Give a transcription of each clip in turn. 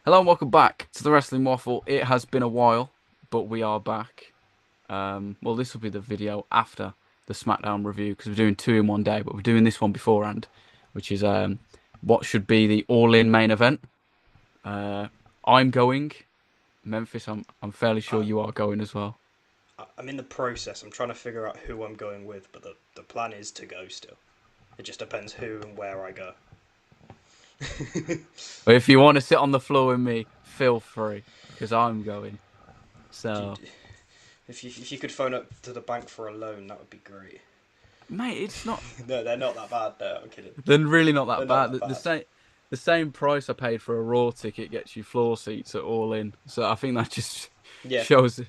Hello and welcome back to the Wrestling Waffle. It has been a while, but we are back. Well, this will be the video after the SmackDown review because we're doing two in one day, but we're doing this one beforehand, which is what should be the All-In main event. Uh, I'm going. Memphis, I'm fairly sure I, you are going as well. I'm in the process. I'm trying to figure out who I'm going with, but the plan is to go still. It just depends who and where I go. But if you want to sit on the floor with me, feel free because I'm going. So, If you could phone up to the bank for a loan, that would be great. mate, it's not. No, they're not that bad. No, I'm kidding. They're really not They're that not bad. that bad. The same price I paid for a Raw ticket gets you floor seats at All In. So I think that just Yeah, shows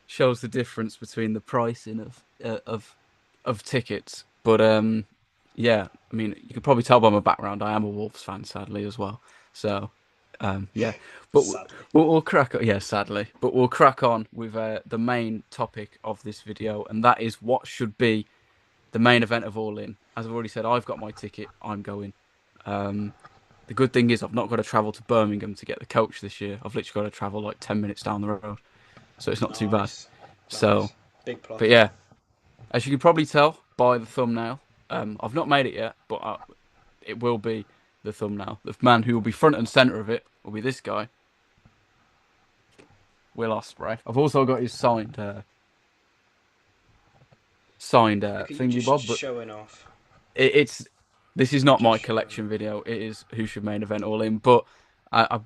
shows the difference between the pricing of tickets. But yeah, I mean, you can probably tell by my background, I am a Wolves fan, sadly as well. So yeah, but sadly. we'll crack on. Yeah, sadly, but we'll crack on with the main topic of this video, and that is what should be the main event of All In. As I've already said, I've got my ticket. I'm going. Um, the good thing is I've not got to travel to Birmingham to get the coach this year. I've literally got to travel like 10 minutes down the road, so it's not too bad. Nice, So, nice. Big but plus. yeah, as you can probably tell by the thumbnail, I've not made it yet, but it will be the thumbnail. The man who will be front and center of it will be this guy, Will Ospreay. I've also got his signed Look at you thingy just bob, but showing off. it's this is not Just my showing collection off. video. It is who should main event All In, but I I,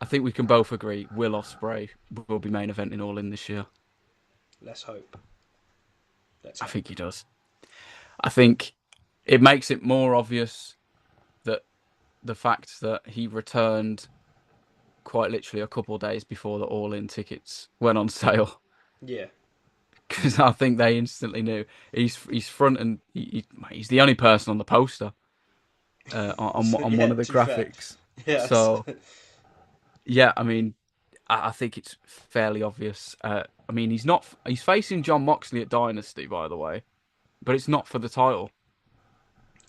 I think we can both agree Will Ospreay will be main eventing All In this year. Let's hope. Let's I think hope. he does. I think it makes it more obvious that the fact that he returned quite literally a couple of days before the All In tickets went on sale. Yeah. Because I think they instantly knew he's front and he's the only person on the poster on one Yeah. of the To be fair. graphics. Yes. So yeah, I mean, I think it's fairly obvious. I mean, he's facing John Moxley at Dynasty, by the way, but it's not for the title.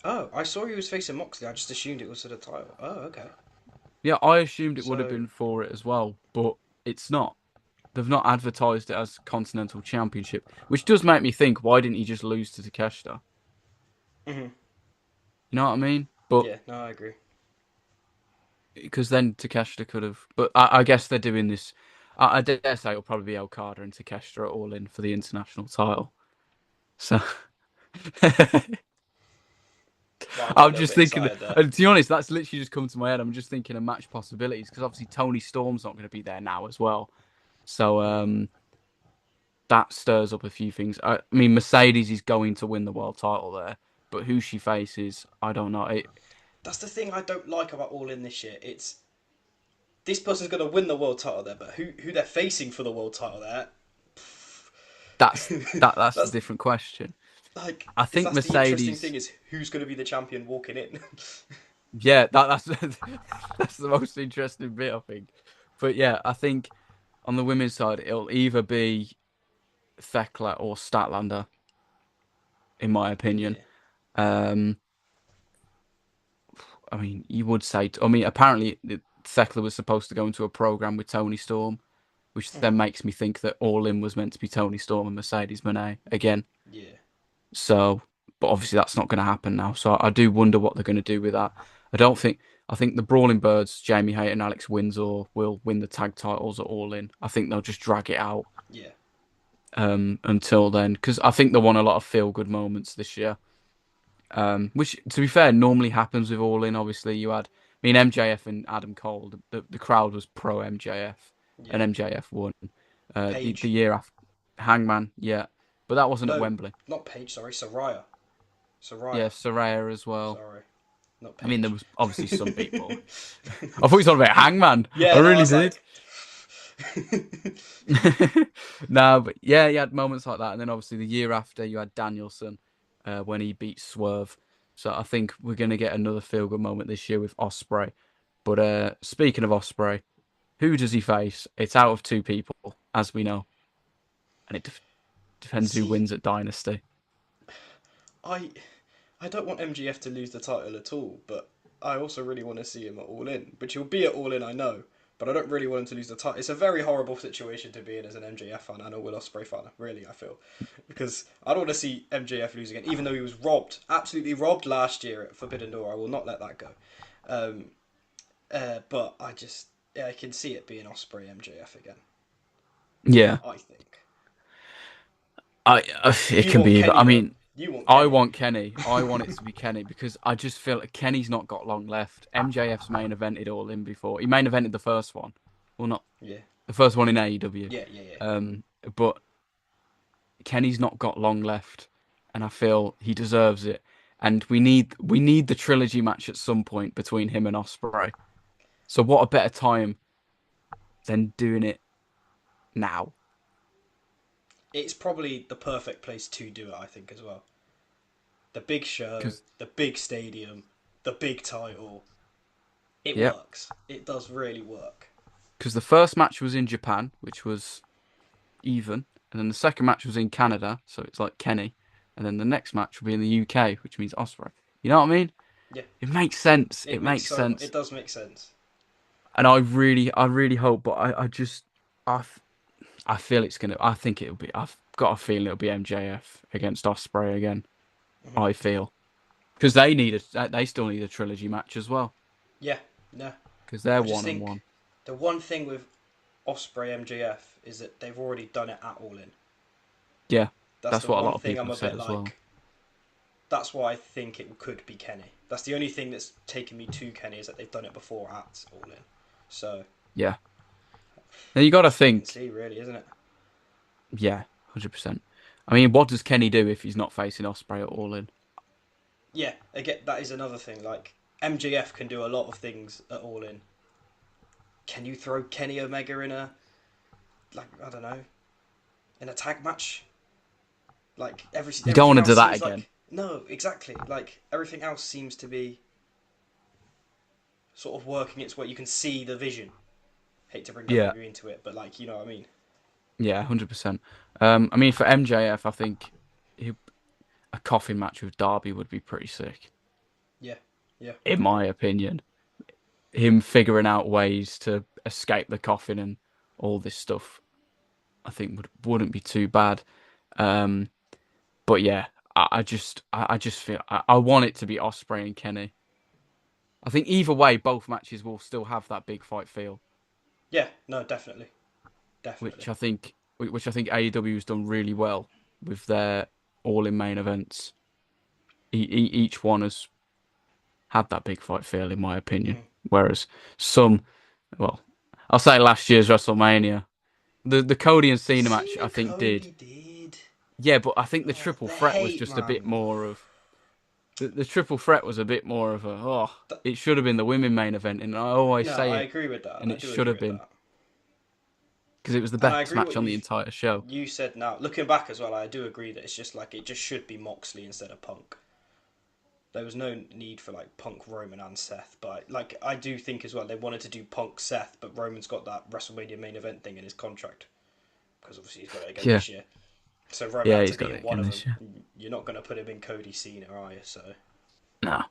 Oh, I saw he was facing Moxley. I just assumed it was for the title. Oh, okay. Yeah, I assumed it would have So been for it as well, but it's not. They've not advertised it as Continental Championship, which does make me think, why didn't he just lose to Takeshita? mhm. You know what I mean? But Yeah, no, I agree. because then Takeshita could have. But I guess they're doing this. I dare say it'll probably be Okada and Takeshita all in for the international title. So Well, I got a I'm little just bit thinking, excited there. and to be honest, that's literally just come to my head. I'm just thinking of match possibilities because obviously Tony Storm's not going to be there now as well. So that stirs up a few things. I mean, Mercedes is going to win the world title there, but who she faces, I don't know. That's the thing I don't like about All In this year. It's this person's going to win the world title there, but who they're facing for the world title there? That's that's the That's different question. like I is think that's the interesting Mercedes, thing is who's going to be the champion walking in. yeah, that's that's the most interesting bit, I think. But yeah, I think on the women's side, it'll either be Thekla or Statlander, in my opinion. Yeah. Um, I mean, you would say, I mean, apparently Thekla was supposed to go into a program with Tony Storm, which then Mhm. makes me think that All In was meant to be Tony Storm and Mercedes Moné again. Yeah. So, but obviously that's not going to happen now. So I do wonder what they're going to do with that. I don't think. I think the Brawling Birds, Jamie Hayter and Alex Windsor, will win the tag titles at All In. I think they'll just drag it out Yeah. until then, because I think they won a lot of feel good moments this year. Which, to be fair, normally happens with All In. Obviously, I mean, MJF and Adam Cole. The crowd was pro MJF, and Yeah. MJF won. The Paige. year after Hangman, yeah, but that wasn't at No, Wembley. not Paige. Sorry, Soraya. Yeah, Soraya. Saraya as well. Sorry, not I mean, there Paige. was obviously some people. I thought you were talking about Hangman. I Yeah, no, I really was did. like, No, but yeah, you had moments like that, and then obviously the year after you had Danielson when he beat Swerve. So I think we're gonna get another feel good moment this year with Osprey. But speaking of Osprey, who does he face? It's out of two people, as we know, and it depends who see, wins at Dynasty. I, I don't want MGF to lose the title at all, but I also really want to see him at All In, which he'll be at All In, I know. but I don't really want him to lose the title. It's a very horrible situation to be in as an MJF fan and a Will Ospreay fan. Really, I feel because I don't want to see MJF lose again, even though he was robbed, absolutely robbed last year at Forbidden Door. I will not let that go. Um, but I just I can see it being Ospreay MJF again. Yeah, I think it you can want be either. Kenny I though. mean, You want I Kenny. want Kenny. I want it to be Kenny because I just feel like Kenny's not got long left. MJF's main evented All In before. He main evented the first one. Well, not Yeah, the first one in AEW. yeah, yeah, yeah. Um, but Kenny's not got long left, and I feel he deserves it. And we need the trilogy match at some point between him and Ospreay. So what a better time than doing it now? It's probably the perfect place to do it. I think as well. The big show, Because the big stadium, the big title. It yeah, works. It does really work. because the first match was in Japan, which was even, and then the second match was in Canada, so it's like Kenny, and then the next match will be in the UK, which means Osprey. You know what I mean? Yeah, It makes sense. It it makes makes so much. sense, It does make sense. and I really hope, but I, f- I feel it's gonna. I think it'll be. I've got a feeling it'll be MJF against Osprey again. Hmm. I feel because they still need a trilogy match as well Yeah, no. because they're I just one and think one. the one thing with Osprey MJF is that they've already done it at All In. Yeah, That's that's the what a lot one of thing people I'm have a said bit as well. like. That's why I think it could be Kenny. That's the only thing that's taken me to Kenny is that they've done it before at All In. So Yeah, now you got to just wait and think. see, really, isn't it? Yeah, 100%. I mean, what does Kenny do if he's not facing Osprey at All In? Yeah, again, that is another thing. Like MJF can do a lot of things at All In. Can you throw Kenny Omega in a like I don't know in a tag match? Like You don't everything want to else do that seems again. like no, exactly. Like everything else seems to be sort of working its way. You can see the vision. Hate to bring Yeah, WWE into it, but like you know what I mean. yeah, 100%. I mean, for MJF, I think he, a coffin match with Darby would be pretty sick, Yeah, yeah, in I agree. my opinion. Him figuring out ways to escape the coffin and all this stuff, I think wouldn't be too bad. Um, but yeah, I just feel I want it to be Osprey and Kenny. I think either way, both matches will still have that big fight feel, Yeah, no, definitely, which definitely. I think which I think AEW has done really well with their all in main events. Each one has had that big fight feel, in my opinion. Mm. Whereas some, well, I'll say last year's WrestleMania, the Cody and Cena match, I Cena think did. Cody did. Yeah, but I think the Oh, triple the threat was hate, just a bit man. more of the triple threat was a bit more of a Th- it should have been the women main event, and I always no, say I it, agree with that. and I it do should agree have with been that. because it was the And I best agree match what on the entire show. you said now. Looking back as well, I do agree that it's just like it just should be Moxley instead of Punk. There was no need for like Punk, Roman, and Seth, but like I do think as well they wanted to do Punk, Seth, but Roman's got that WrestleMania main event thing in his contract because obviously he's got it again Yeah, this year. So Roman yeah, had he's to be got in it one again of this them. year. You're not going to put him in Cody Cena, are you? So No,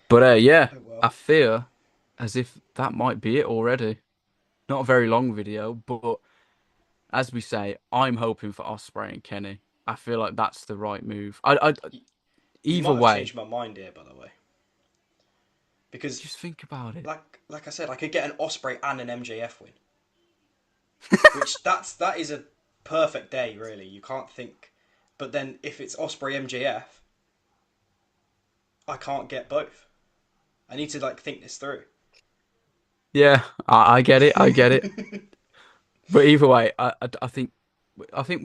but yeah, oh well. I fear as if that might be it already. Not a very long video, but as we say, I'm hoping for Osprey and Kenny. I feel like that's the right move. You Either might have way, changed my mind here, by the way, because just think about it. like I said, I could get an Osprey and an MJF win, which that is a perfect day, really. You can't think, but then if it's Osprey MJF, I can't get both. I need to like think this through. Yeah, I get it. I get it. But either way, I think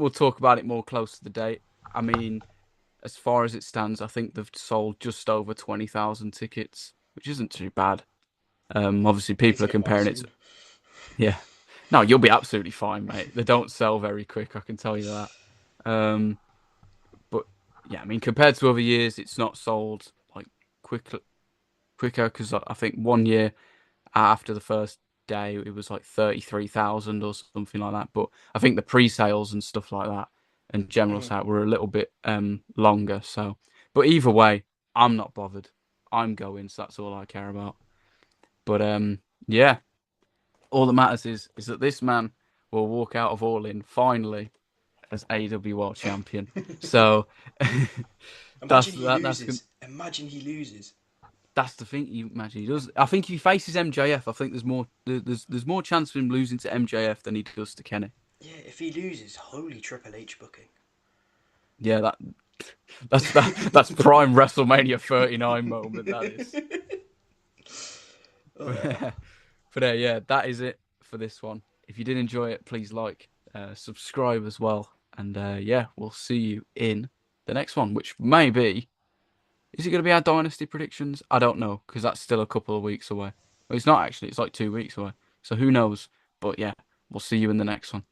we'll talk about it more close to the date. I mean, as far as it stands, I think they've sold just over 20,000 tickets, which isn't too bad. Obviously I need people to are get mine comparing it to, soon. yeah. No, you'll be absolutely fine, mate. They don't sell very quick, I can tell you that. Um, but yeah, I mean, compared to other years, it's not sold like quicker because I think one year after the first day it was like 33,000 or something like that. But I think the pre-sales and stuff like that and general Mhm. site were a little bit longer. So, but either way, I'm not bothered. I'm going, so that's all I care about. But yeah. All that matters is that this man will walk out of All In finally as AEW World Champion. So Imagine he that's loses. Imagine he loses. that's the thing. You imagine he does. I think if he faces MJF, I think there's more chance of him losing to MJF than he does to Kenny. Yeah, if he loses, holy Triple H booking. Yeah, that's prime WrestleMania 39 moment. That is. Oh. But yeah, that is it for this one. If you did enjoy it, please like, subscribe as well, and yeah, we'll see you in the next one, which may be. Is it going to be our dynasty predictions? I don't know because that's still a couple of weeks away. Well, it's not actually. It's like 2 weeks away. So who knows? But yeah, we'll see you in the next one.